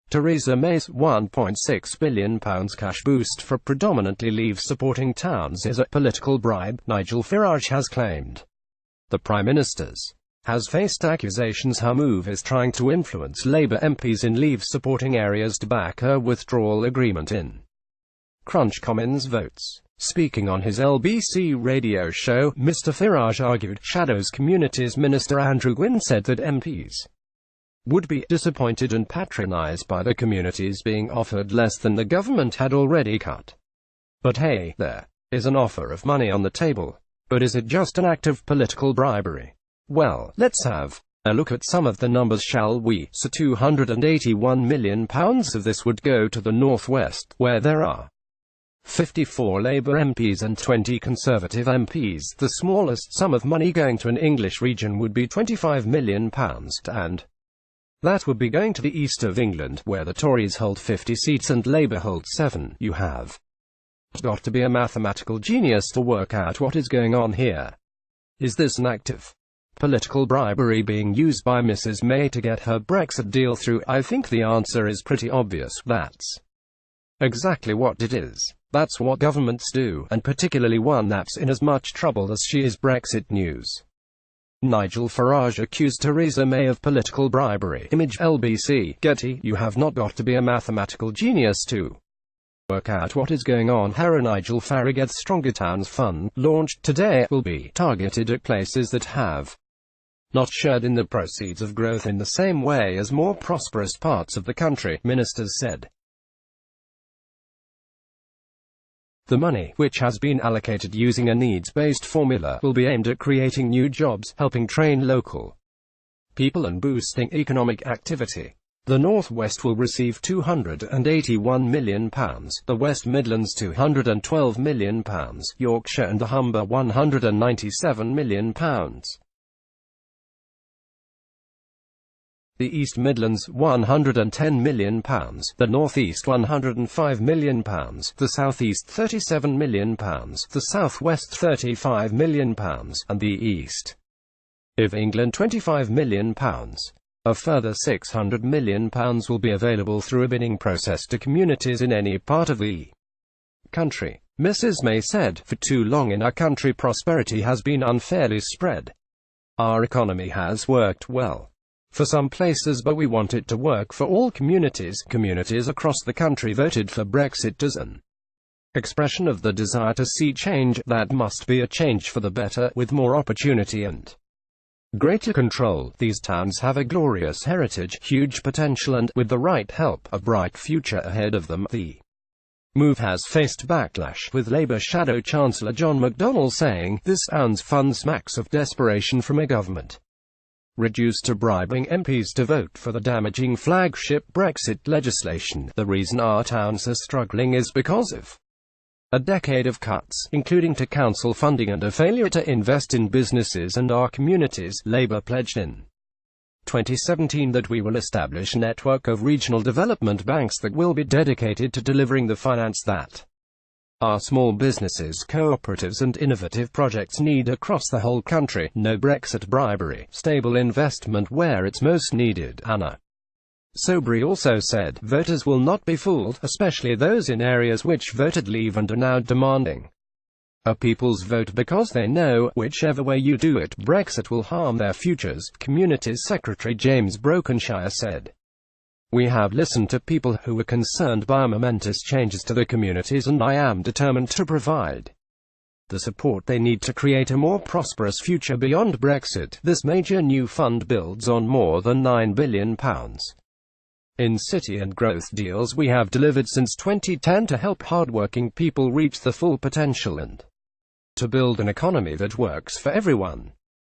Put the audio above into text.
Theresa May's £1.6 billion cash boost for predominantly Leave-supporting towns is a political bribe, Nigel Farage has claimed. The Prime Minister's has faced accusations her move is trying to influence Labour MPs in Leave-supporting areas to back her withdrawal agreement in crunch Commons votes. Speaking on his LBC radio show, Mr Farage argued Shadow's Communities Minister Andrew Gwynn said that MPs would be disappointed and patronised by the communities being offered less than the government had already cut. But hey, there is an offer of money on the table. But is it just an act of political bribery? Well, let's have a look at some of the numbers, shall we? So £281 million of this would go to the North West, where there are 54 Labour MPs and 20 Conservative MPs. The smallest sum of money going to an English region would be £25 million, and that would be going to the east of England, where the Tories hold 50 seats and Labour hold 7. You have got to be a mathematical genius to work out what is going on here. Is this an act of political bribery being used by Mrs May to get her Brexit deal through? I think the answer is pretty obvious. That's exactly what it is. That's what governments do, and particularly one that's in as much trouble as she is. Brexit news. Nigel Farage accused Theresa May of political bribery. Image LBC. Getty. You have not got to be a mathematical genius to work out what is going on here. Nigel Farage's Stronger Towns Fund, launched today, will be targeted at places that have not shared in the proceeds of growth in the same way as more prosperous parts of the country, ministers said. The money, which has been allocated using a needs-based formula, will be aimed at creating new jobs, helping train local people and boosting economic activity. The North West will receive £281 million, the West Midlands £212 million, Yorkshire and the Humber £197 million. The East Midlands £110 million, the North East £105 million, the South East £37 million, the South West £35 million, and the East of England £25 million. A further £600 million will be available through a bidding process to communities in any part of the country. Mrs May said, "For too long in our country prosperity has been unfairly spread. Our economy has worked well for some places, but we want it to work for all communities." Communities across the country voted for Brexit as an expression of the desire to see change. That must be a change for the better, with more opportunity and greater control. These towns have a glorious heritage, huge potential and, with the right help, a bright future ahead of them. The move has faced backlash, with Labour Shadow Chancellor John McDonnell saying, "This sounds fun smacks of desperation from a government reduced to bribing MPs to vote for the damaging flagship Brexit legislation. The reason our towns are struggling is because of a decade of cuts, including to council funding and a failure to invest in businesses and our communities." Labour pledged in 2017 that we will establish a network of regional development banks that will be dedicated to delivering the finance that our small businesses, cooperatives and innovative projects need across the whole country. No Brexit bribery, stable investment where it's most needed. Anna Sobry also said, "Voters will not be fooled, especially those in areas which voted Leave and are now demanding a people's vote, because they know, whichever way you do it, Brexit will harm their futures." Communities Secretary James Brokenshire said, "We have listened to people who were concerned by momentous changes to the communities, and I am determined to provide the support they need to create a more prosperous future beyond Brexit." This major new fund builds on more than £9 billion in city and growth deals we have delivered since 2010 to help hardworking people reach the full potential and to build an economy that works for everyone.